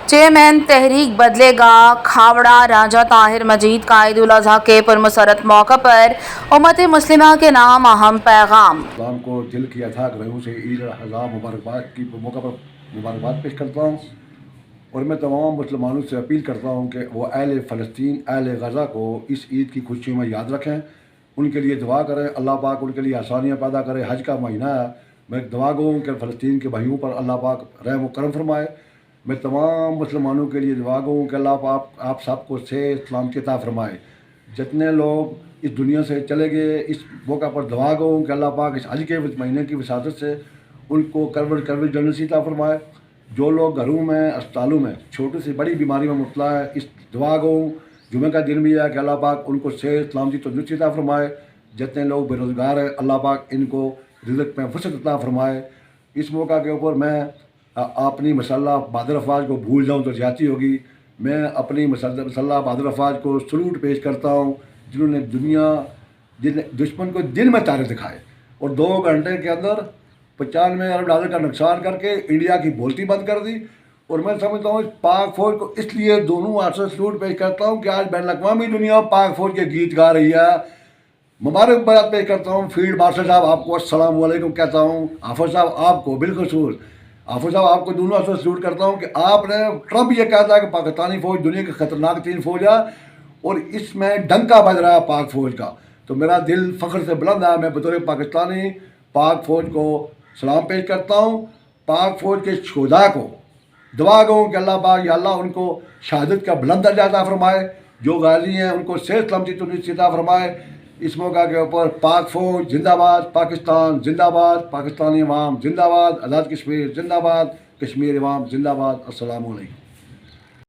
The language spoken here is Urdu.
چیئرمین تحریک بدلے گا کھاوڑہ راجہ طاہر مجید کا عید الاضحیٰ کے پرمسرت موقع پر امت مسلمہ کے نام اہم پیغام۔ اسلام کو دل کی اتھاک رگوں سے عید الاضحیٰ مبارکباد کی موقع پر مبارکباد پیش کرتا ہوں، اور میں تمام مسلمانوں سے اپیل کرتا ہوں کہ وہ اہل فلسطین، اہل غزہ کو اس عید کی خوشیوں میں یاد رکھیں، ان کے لیے دعا کریں، اللہ پاک ان کے لیے آسانیاں پیدا کرے۔ حج کا مہینہ ہے، میں دعا گو ہوں کہ فلسطین کے بھائیوں پر اللہ پاک رحم و کرم فرمائے۔ میں تمام مسلمانوں کے لیے دعا گو ہوں کہ اللہ پاک آپ سب کو صحت سلامتی عطا فرمائے۔ جتنے لوگ اس دنیا سے چلے گئے، اس موقع پر دعا گو ہوں کہ اللہ پاک اس حج کے مہینے کی وساطت سے ان کو کربل جنت عطا فرمائے۔ جو لوگ گھروں میں، اسپتالوں میں چھوٹی سے بڑی بیماری میں مبتلا ہے، اس دعا گو ہوں جمعہ کا دن بھی ہے کہ اللہ پاک ان کو صحت سلامتی تندرستی عطا فرمائے۔ جتنے لوگ بے روزگار ہیں، اللہ پاک ان کو رزق میں وسعت عطا فرمائے۔ اس موقع کے اوپر میں اپنی مسلح بہادر افواج کو بھول جاؤں تو زیادتی ہوگی۔ میں اپنی مسلح بہادر افواج کو سلوٹ پیش کرتا ہوں، جنہوں نے دشمن کو دن میں تارے دکھائے اور 2 گھنٹے کے اندر $95 ارب کا نقصان کر کے انڈیا کی بولتی بند کر دی۔ اور میں سمجھتا ہوں اس پاک فوج کو اس لیے دونوں ہاتھ سے سلوٹ پیش کرتا ہوں کہ آج بین الاقوامی دنیا پاک فوج کے گیت گا رہی ہے۔ مبارکباد پیش کرتا ہوں فیلڈ مارشل صاحب آپ کو، السلام علیکم کہتا ہوں۔ حافظ صاحب آپ کو بالخصوص، حافظ صاحب آپ کو دونوں ہاتھ سے سلوٹ کرتا ہوں کہ آپ نے، ٹرمپ یہ کہتا ہے کہ پاکستانی فوج دنیا کی خطرناک ترین فوج ہے اور اس میں ڈنکا بج رہا ہے پاک فوج کا، تو میرا دل فخر سے بلند ہے۔ میں بطور پاکستانی پاک فوج کو سلام پیش کرتا ہوں۔ پاک فوج کے شہداء کو دعا گو کہ اللہ پاک یا اللہ ان کو شہادت کا بلند درجہ عطا فرمائے۔ جو غازی ہیں ان کو صحت سلامتی تندرستی عطا فرمائے۔ اس موقع کے اوپر پاک فوج زندہ باد، پاکستان زندہ باد، پاکستانی عوام زندہ باد، آزاد کشمیر زندہ باد، کشمیر عوام زندہ باد۔ السلام علیکم۔